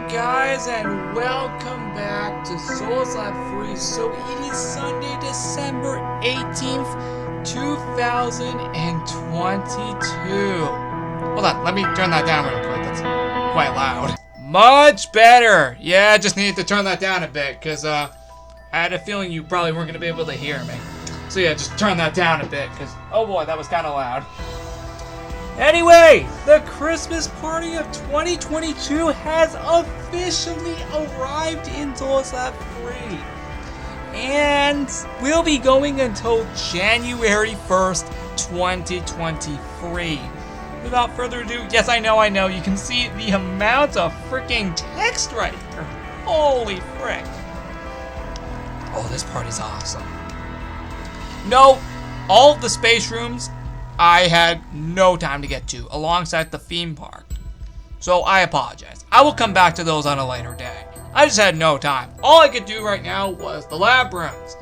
guys, and welcome back to Souls Lab Free. So it is Sunday, December 18th, 2022. Hold on, let me turn that down real quick. That's quite loud. Much better. Yeah, I just needed to turn that down a bit because I had a feeling you probably weren't going to be able to hear me. So yeah, just turn that down a bit because, oh boy, that was kind of loud. Anyway, the Christmas party of 2022 has officially arrived in Souls Lab Free. And we'll be going until January 1st, 2023. Without further ado, yes, I know, you can see the amount of freaking text right here. Holy frick. Oh, this party's awesome. No, all of the space rooms I had no time to get to, alongside the theme park. So I apologize. I will come back to those on a later day. I just had no time. All I could do right now was the lab rooms.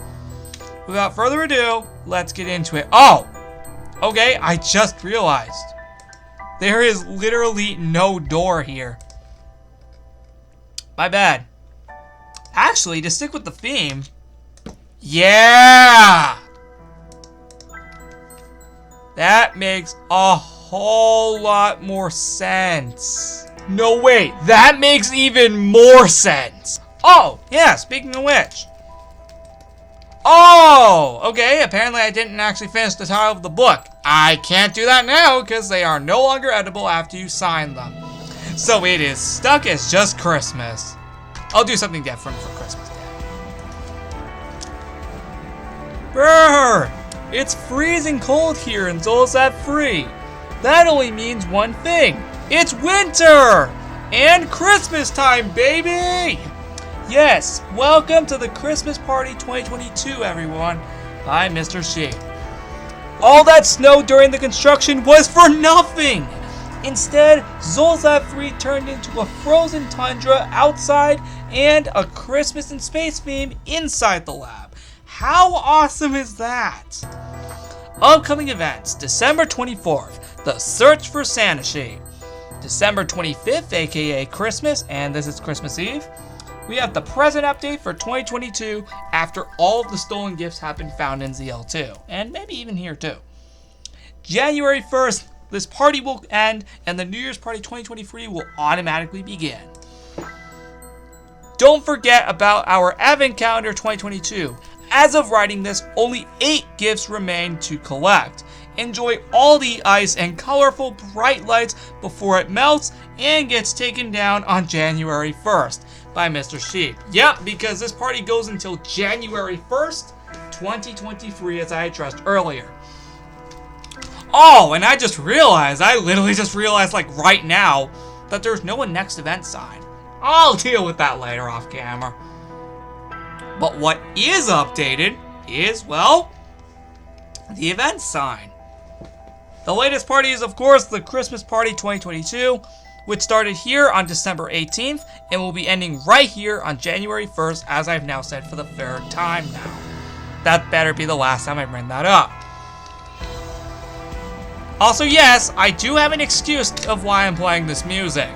Without further ado, let's get into it. Oh! Okay, I just realized. There is literally no door here. My bad. Actually, to stick with the theme... Yeah! That makes a whole lot more sense. No, wait, that makes even more sense. Oh, yeah, speaking of which. Oh, okay, apparently I didn't actually finish the title of the book. I can't do that now because they are no longer edible after you sign them. So it is stuck as just Christmas. I'll do something different for Christmas Day. Brr! It's freezing cold here in Souls Lab Free. That only means one thing. It's winter! And Christmas time, baby! Yes, welcome to the Christmas Party 2022, everyone. I'm Mr. Sheep. All that snow during the construction was for nothing! Instead, Souls Lab Free turned into a frozen tundra outside and a Christmas in space theme inside the lab. How awesome is that? Upcoming events, December 24th, the Search for Santa Sheep. December 25th, aka Christmas, and this is Christmas Eve. We have the present update for 2022 after all of the stolen gifts have been found in ZL2, and maybe even here too. January 1st, this party will end, and the New Year's Party 2023 will automatically begin. Don't forget about our Advent Calendar 2022. As of writing this, only 8 gifts remain to collect. Enjoy all the ice and colorful bright lights before it melts and gets taken down on January 1st by Mr. Sheep. Yep, because this party goes until January 1st, 2023, as I addressed earlier. Oh, and I literally just realized like right now that there's no next event sign. I'll deal with that later off camera. But what is updated is, well, the event sign. The latest party is, of course, the Christmas Party 2022, which started here on December 18th and will be ending right here on January 1st, as I've now said for the 3rd time now. That better be the last time I bring that up. Also, yes, I do have an excuse of why I'm playing this music.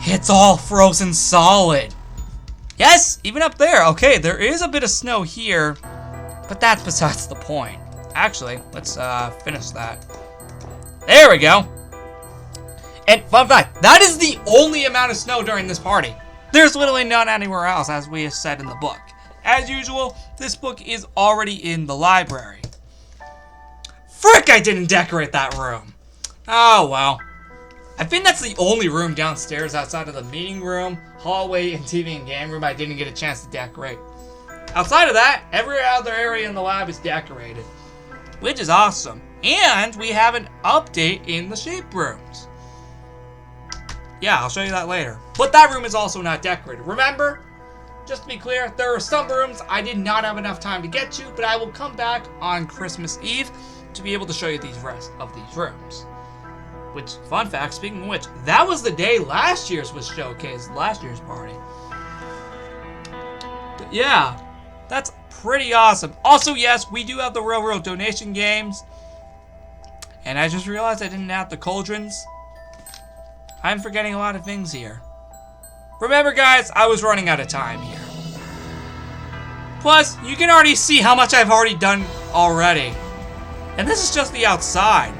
It's all frozen solid. Yes, even up there. Okay, there is a bit of snow here, but that's besides the point. Actually, let's finish that. There we go. And fun fact, that is the only amount of snow during this party. There's literally none anywhere else, as we have said in the book. As usual, this book is already in the library. Frick, I didn't decorate that room. Oh, well. I think that's the only room downstairs outside of the meeting room, hallway, and TV and game room I didn't get a chance to decorate. Outside of that, every other area in the lab is decorated, which is awesome. And we have an update in the sheep rooms. Yeah, I'll show you that later. But that room is also not decorated. Remember, just to be clear, there are some rooms I did not have enough time to get to, but I will come back on Christmas Eve to be able to show you these rest of these rooms. Which, fun fact, speaking of which, that was the day last year's was showcased, last year's party. But yeah, that's pretty awesome. Also, yes, we do have the Railroad donation games. And I just realized I didn't have the cauldrons. I'm forgetting a lot of things here. Remember, guys, I was running out of time here. Plus, you can already see how much I've already done already. And this is just the outside.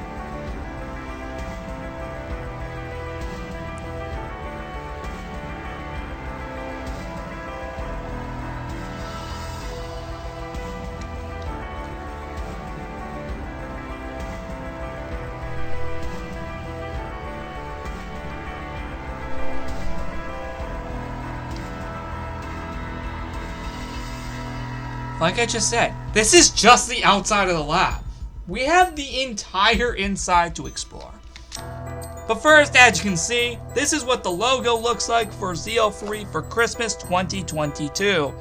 Like I just said, this is just the outside of the lab. We have the entire inside to explore. But first, as you can see, this is what the logo looks like for ZL3 for Christmas 2022.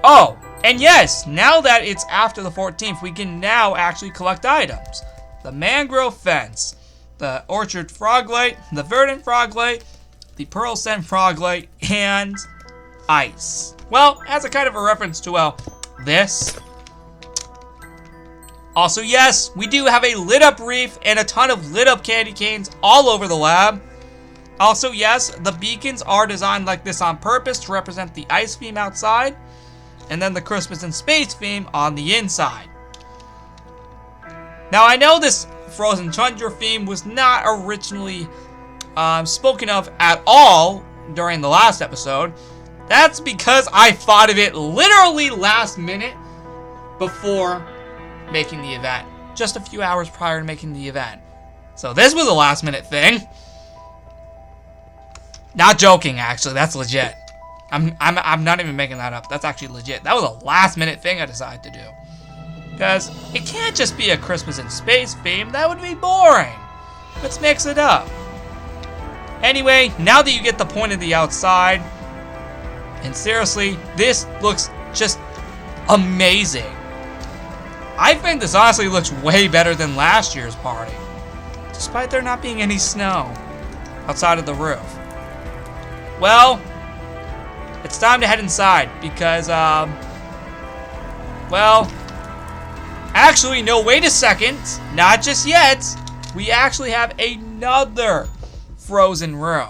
Oh, and yes, now that it's after the 14th, we can now actually collect items. The mangrove fence, the orchard froglight, the verdant froglight, the pearl scent froglight, and ice. Well, as a kind of a reference to, this. Also, yes, we do have a lit up reef and a ton of lit up candy canes all over the lab. Also, yes, the beacons are designed like this on purpose to represent the ice theme outside, and then the Christmas in Space theme on the inside. Now, I know this Frozen Tundra theme was not originally spoken of at all during the last episode. That's because I thought of it literally last minute before making the event. Just a few hours prior to making the event. So this was a last minute thing. Not joking, actually. That's legit. I'm not even making that up. That's actually legit. That was a last minute thing I decided to do. Because it can't just be a Christmas in Space theme. That would be boring. Let's mix it up. Anyway, now that you get the point of the outside, and seriously, this looks just amazing. I think this honestly looks way better than last year's party, despite there not being any snow outside of the roof. Well, it's time to head inside because, well, actually, no, wait a second. Not just yet. We actually have another frozen room.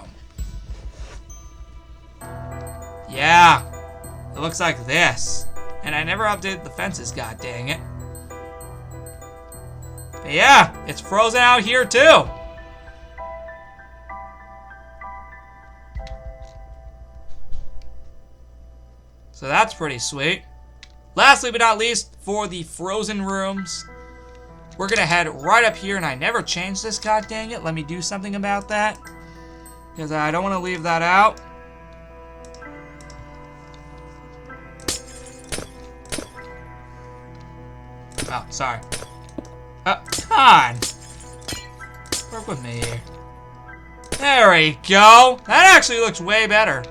Yeah, it looks like this. And I never updated the fences, god dang it. But yeah, it's frozen out here too. So that's pretty sweet. Lastly but not least, for the frozen rooms, we're gonna head right up here, and I never changed this, god dang it. Let me do something about that, because I don't want to leave that out. Oh, sorry. Come on. Work with me here. There we go. That actually looks way better.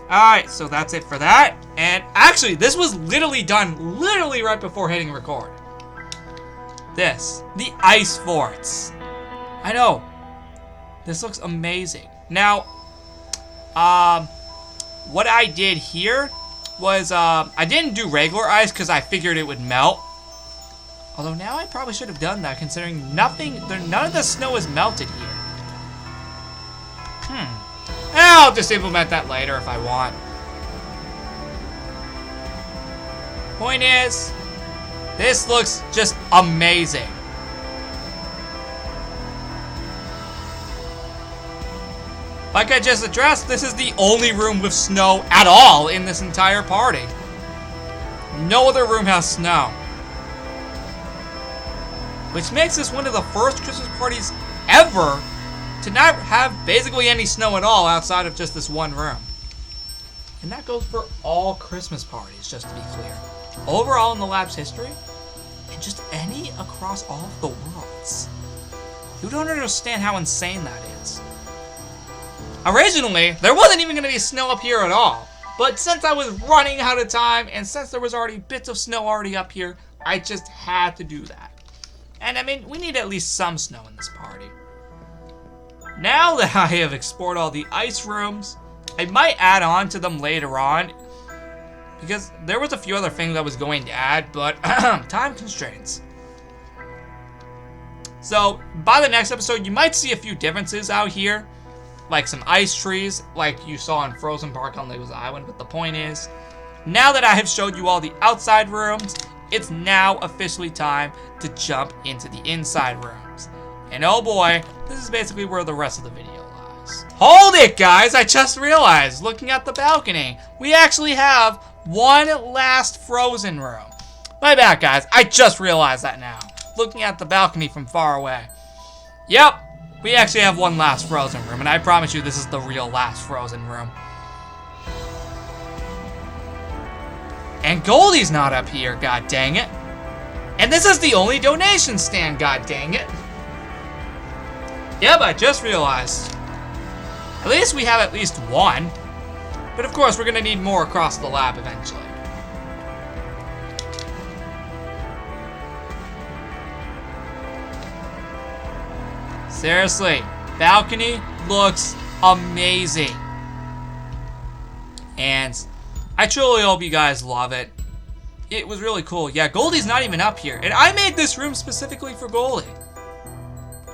Alright, so that's it for that. And actually, this was literally done right before hitting record. This. The ice forts. I know. This looks amazing. Now, what I did here was, I didn't do regular ice because I figured it would melt. Although now I probably should have done that, considering none of the snow is melted here. I'll just implement that later if I want. Point is, this looks just amazing. Like I just addressed, this is the only room with snow at all in this entire party. No other room has snow. Which makes this one of the first Christmas parties ever to not have basically any snow at all outside of just this one room. And that goes for all Christmas parties, just to be clear. Overall in the lab's history, and just any across all of the worlds. You don't understand how insane that is. Originally, there wasn't even going to be snow up here at all. But since I was running out of time, and since there was already bits of snow already up here, I just had to do that. And I mean, we need at least some snow in this party. Now that I have explored all the ice rooms, I might add on to them later on, because there was a few other things I was going to add, but time constraints. So, by the next episode, you might see a few differences out here, like some ice trees, like you saw in Frozen Park on Legos Island, but the point is, now that I have showed you all the outside rooms, it's now officially time to jump into the inside rooms. And oh boy, this is basically where the rest of the video lies. Hold it, guys! I just realized, looking at the balcony, we actually have one last Frozen room. My bad, guys. I just realized that now, looking at the balcony from far away. Yep, we actually have one last Frozen room, and I promise you this is the real last Frozen room. And Goldie's not up here, god dang it. And this is the only donation stand, god dang it. Yep, I just realized. At least we have at least one. But of course, we're gonna need more across the lab eventually. Seriously, balcony looks amazing. And I truly hope you guys love it. It was really cool. Yeah, Goldie's not even up here. And I made this room specifically for Goldie.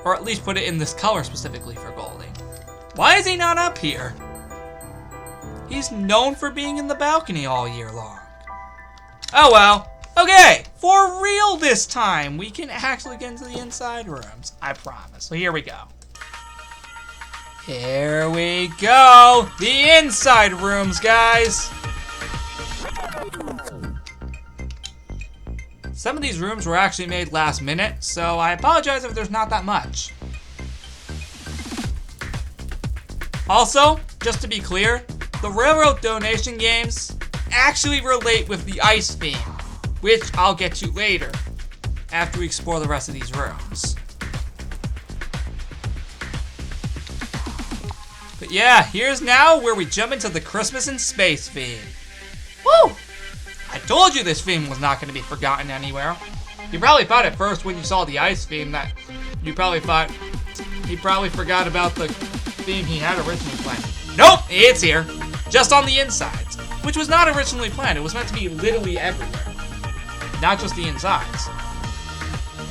Or at least put it in this color specifically for Goldie. Why is he not up here? He's known for being in the balcony all year long. Oh well. Okay, for real this time, we can actually get into the inside rooms. I promise. So here we go. Here we go. The inside rooms, guys. Some of these rooms were actually made last minute, so I apologize if there's not that much. Also, just to be clear, the Railroad donation games actually relate with the ice theme, which I'll get to later, after we explore the rest of these rooms. But yeah, here's now where we jump into the Christmas in Space theme. Woo! I told you this theme was not going to be forgotten anywhere. You probably thought at first when you saw the ice theme that you probably thought he probably forgot about the theme he had originally planned. Nope, it's here. Just on the insides, which was not originally planned. It was meant to be literally everywhere, not just the insides.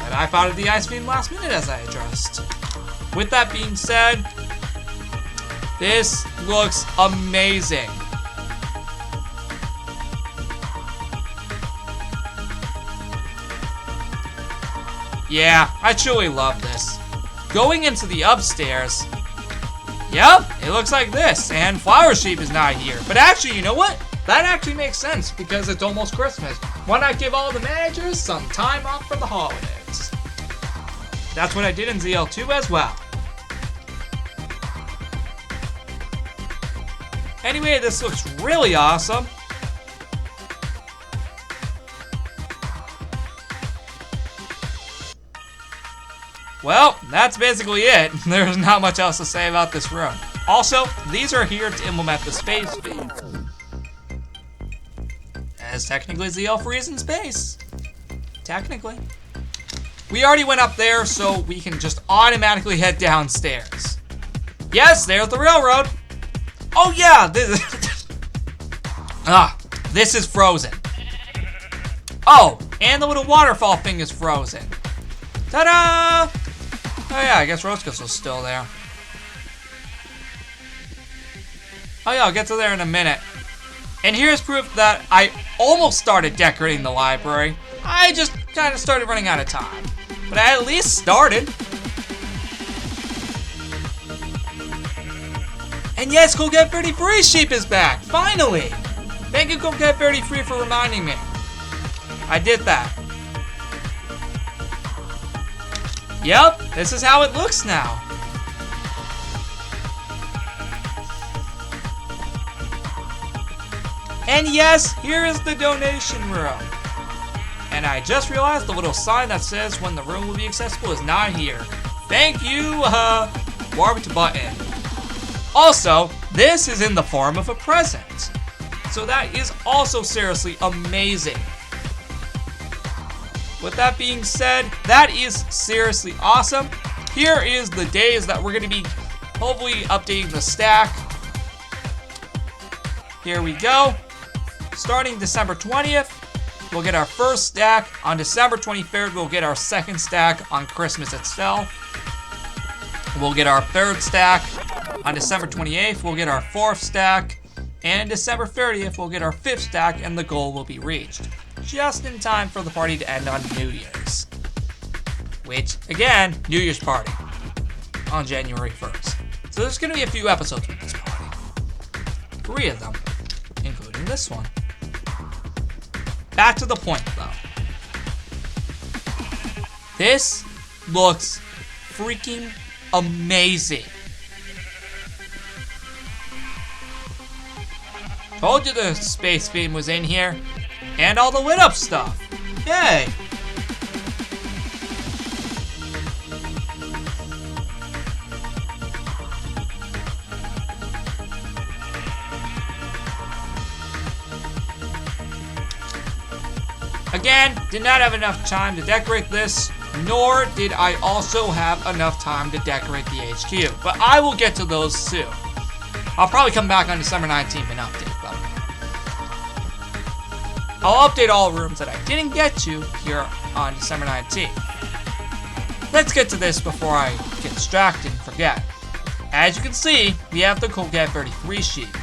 And I thought of the ice theme last minute as I addressed. With that being said, this looks amazing. Yeah, I truly love this. Going into the upstairs, yep, it looks like this, and Flower Sheep is not here. But actually, you know what? That actually makes sense, because it's almost Christmas. Why not give all the managers some time off for the holidays? That's what I did in ZL2 as well. Anyway, this looks really awesome. Well, that's basically it. There's not much else to say about this room. Also, these are here to implement the space theme, as technically ZL3 is in space. Technically. We already went up there, so we can just automatically head downstairs. Yes, there's the railroad. Oh yeah, this is Frozen. Oh, and the little waterfall thing is Frozen. Ta-da! Oh yeah, I guess Rose Crystal's still there. Oh yeah, I'll get to there in a minute. And here's proof that I almost started decorating the library. I just kind of started running out of time. But I at least started. And yes, Go Get 30 Free Sheep is back, finally! Thank you, Go Get 30 Free, for reminding me. I did that. Yep, this is how it looks now. And yes, here is the donation room. And I just realized the little sign that says when the room will be accessible is not here. Thank you, Warped Button. Also, this is in the form of a present. So that is also seriously amazing. With that being said, that is seriously awesome. Here is the days that we're going to be hopefully updating the stack. Here we go. Starting December 20th, we'll get our first stack. On December 23rd, we'll get our second stack on Christmas itself. We'll get our third stack. On December 28th, we'll get our fourth stack. And December 30th, we'll get our fifth stack, and the goal will be reached. Just in time for the party to end on New Year's. Which, again, New Year's party. On January 1st. So there's going to be a few episodes with this party. 3 of them, including this one. Back to the point, though. This looks freaking amazing. Told you the space theme was in here. And all the lit up stuff. Yay! Again, did not have enough time to decorate this, nor did I also have enough time to decorate the HQ. But I will get to those soon. I'll probably come back on December 19th and update them. I'll update all rooms that I didn't get to here on December 19th. Let's get to this before I get distracted and forget. As you can see, we have the Coolcat 33 sheet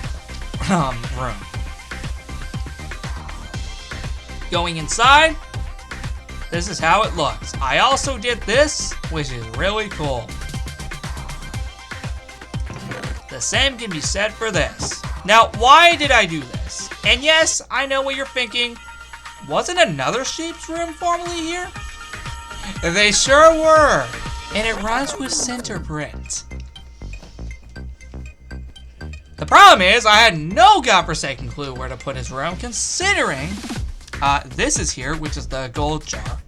room. Going inside, this is how it looks. I also did this, which is really cool. The same can be said for this. Now, why did I do this? And yes, I know what you're thinking. Wasn't another sheep's room formerly here? They sure were. And it runs with Centerprint. The problem is, I had no godforsaken clue where to put his room, considering this is here, which is the gold jar.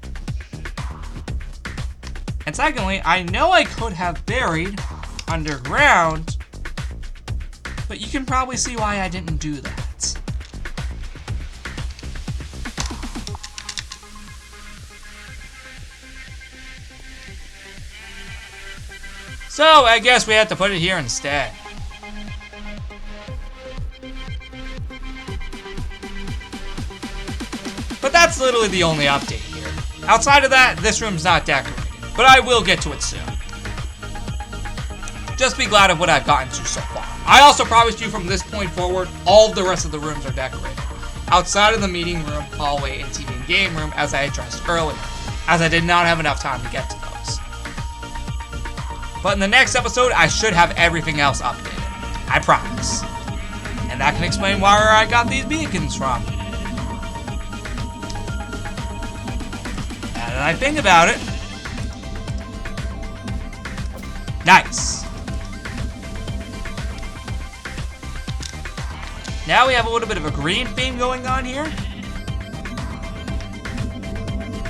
And secondly, I know I could have buried underground, but you can probably see why I didn't do that. So, I guess we have to put it here instead. But that's literally the only update here. Outside of that, this room's not decorated, but I will get to it soon. Just be glad of what I've gotten to so far. I also promised you from this point forward, all of the rest of the rooms are decorated. Outside of the meeting room, hallway, and TV and game room, as I addressed earlier, as I did not have enough time to get to those. But in the next episode, I should have everything else updated. I promise. And that can explain where I got these beacons from. Now that I think about it. Nice. Now we have a little bit of a green theme going on here.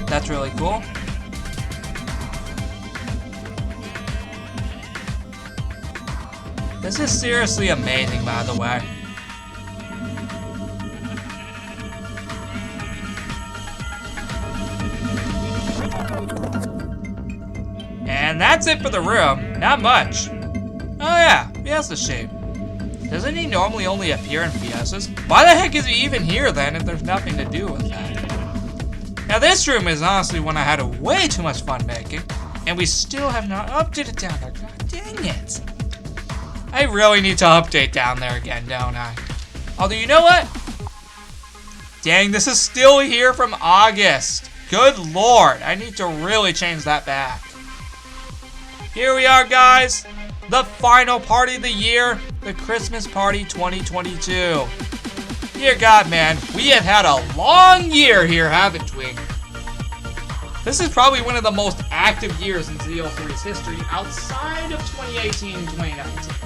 That's really cool. This is seriously amazing, by the way. And that's it for the room. Not much. Oh yeah, Fiesta shape. Doesn't he normally only appear in Fiestas? Why the heck is he even here then if there's nothing to do with that? Now this room is honestly one I had way too much fun making, and we still have not updated down there. God dang it. I really need to update down there again, don't I? Although, you know what? Dang, this is still here from August. Good lord, I need to really change that back. Here we are, guys. The final party of the year, the Christmas Party 2022. Dear God, man, we have had a long year here, haven't we? This is probably one of the most active years in ZL3's history outside of 2018 and 2019.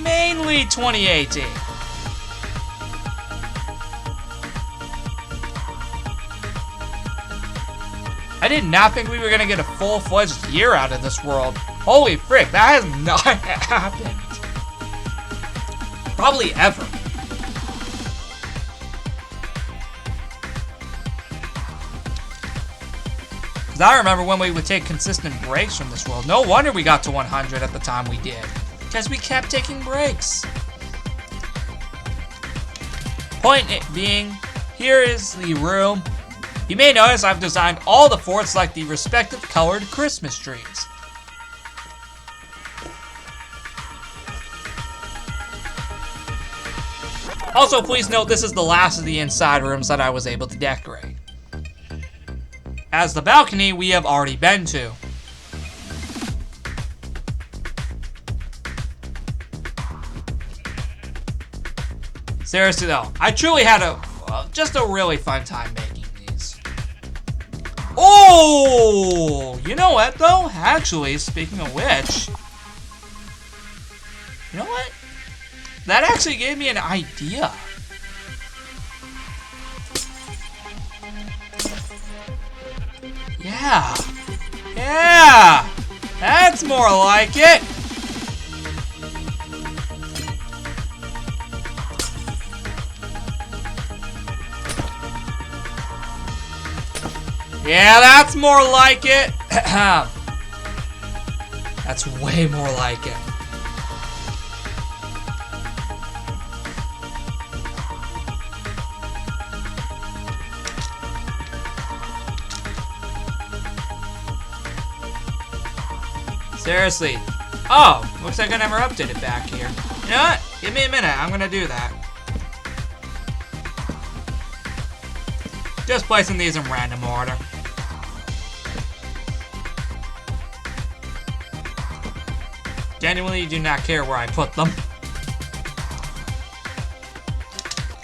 Mainly 2018. I did not think we were gonna get a full-fledged year out of this world. Holy frick, that has not happened. Probably ever. Because I remember when we would take consistent breaks from this world. No wonder we got to 100 at the time we did. Because we kept taking breaks. Point being, here is the room. You may notice I've designed all the forts like the respective colored Christmas trees. Also, please note this is the last of the inside rooms that I was able to decorate. As the balcony, we have already been to. Seriously though, I truly had just a really fun time making these. Oh! You know what though? Actually, speaking of which, you know what? That actually gave me an idea. Yeah, that's more like it. Yeah, that's more like it. That's way more like it. Seriously. Oh, looks like I never updated back here. You know what? Give me a minute. I'm gonna do that. Just placing these in random order. Genuinely do not care where I put them.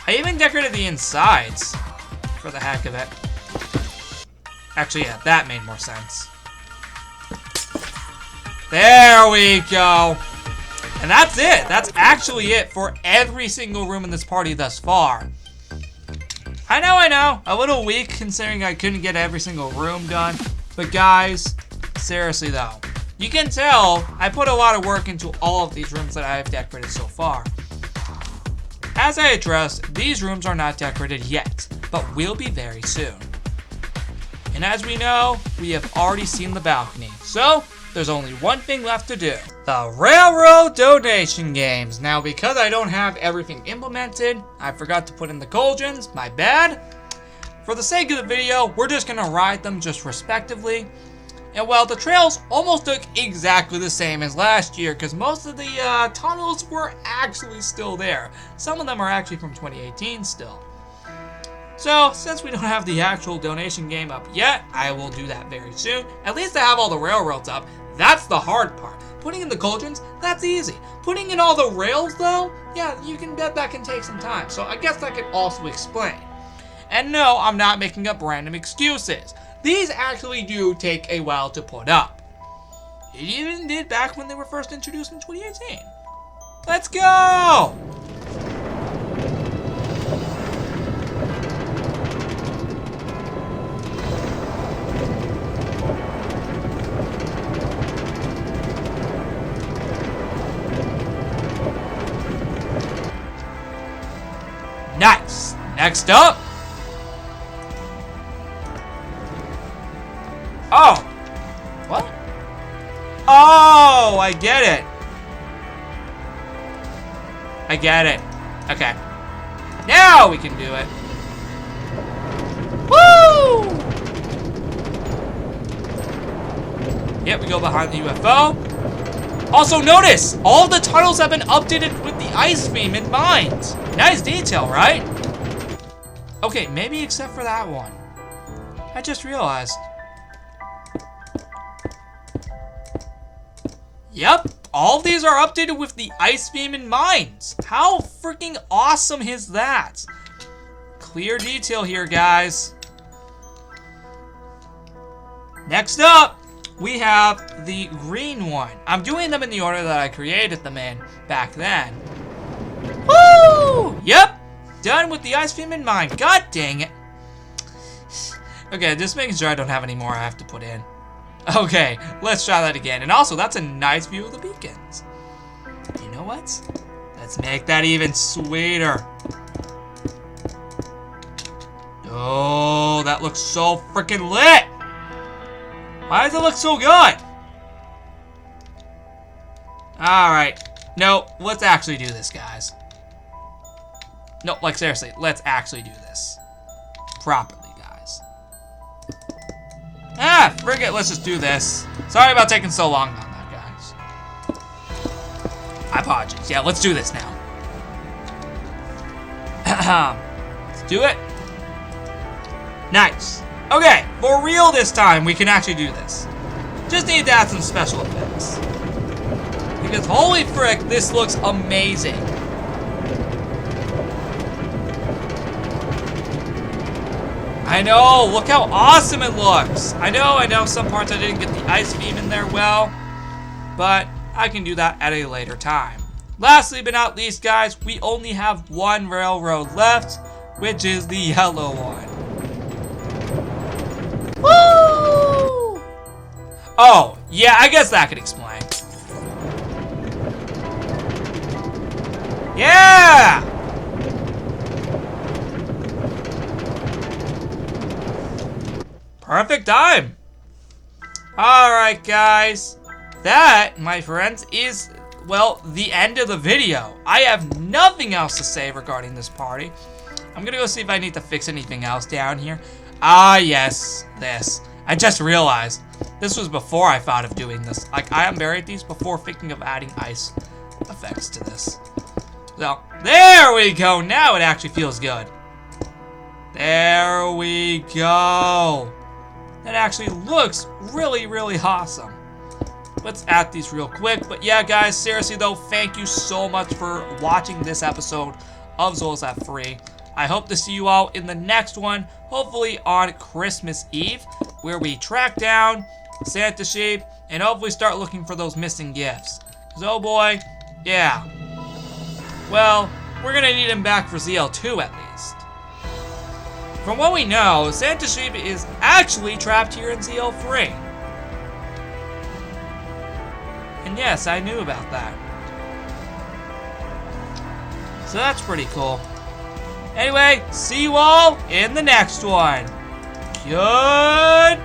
I even decorated the insides for the heck of it. Actually, yeah, that made more sense. There we go. And that's it. That's actually it for every single room in this party thus far. I know. A little weak considering I couldn't get every single room done. But guys, seriously though, you can tell I put a lot of work into all of these rooms that I have decorated so far. As I addressed, these rooms are not decorated yet, but will be very soon. And as we know, we have already seen the balcony. So, there's only one thing left to do. The Railroad Donation Games. Now, because I don't have everything implemented, I forgot to put in the Cauldrons, my bad. For the sake of the video, we're just gonna ride them just respectively. And well, the trails almost look exactly the same as last year, because most of the tunnels were actually still there. Some of them are actually from 2018 still. So, since we don't have the actual donation game up yet, I will do that very soon. At least I have all the railroads up. That's the hard part. Putting in the cauldrons, that's easy. Putting in all the rails though, yeah, you can bet that can take some time. So I guess that could also explain. And no, I'm not making up random excuses. These actually do take a while to put up. It even did back when they were first introduced in 2018. Let's go! Nice. Next up. Oh. What? Oh, I get it. I get it. Okay. Now we can do it. Woo! Yep, we go behind the UFO. Also notice, all the tunnels have been updated with the ice beam in mind. Nice detail, right? Okay, maybe except for that one. I just realized. Yep, all of these are updated with the ice beam in mind. How freaking awesome is that? Clear detail here, guys. Next up, we have the green one. I'm doing them in the order that I created them in back then. Woo! Yep, done with the ice beam in mind. God dang it. Okay, just making sure I don't have any more I have to put in. Okay, let's try that again. And also, that's a nice view of the beacons. You know what? Let's make that even sweeter. Oh, that looks so freaking lit! Why does it look so good? Alright. No, let's actually do this, guys. No, like seriously, let's actually do this. Properly, guys. Ah, frick it, let's just do this. Sorry about taking so long on that, guys. I apologize. Yeah, let's do this now. Let's do it. Nice. Okay, for real this time, we can actually do this. Just need to add some special effects. Because holy frick, this looks amazing. I know, look how awesome it looks. I know some parts I didn't get the ice beam in there well, but I can do that at a later time. Lastly but not least, guys, we only have one railroad left, which is the yellow one. Woo! Oh, yeah, I guess that could explain. Yeah! Perfect time. Alright, guys. That, my friends, is, well, the end of the video. I have nothing else to say regarding this party. I'm gonna go see if I need to fix anything else down here. Ah, yes, this. I just realized this was before I thought of doing this. Like, I unburied these before thinking of adding ice effects to this. So, there we go. Now it actually feels good. There we go. That actually looks really, really awesome. Let's add these real quick. But yeah, guys, seriously though, thank you so much for watching this episode of Zolzat Free. I hope to see you all in the next one, hopefully on Christmas Eve, where we track down Santa Sheep and hopefully start looking for those missing gifts. 'Cause oh boy, yeah. Well, we're gonna need him back for ZL2 at least. From what we know, Santa Sheep is actually trapped here in ZL3. And yes, I knew about that. So that's pretty cool. Anyway, see you all in the next one. Goodbye!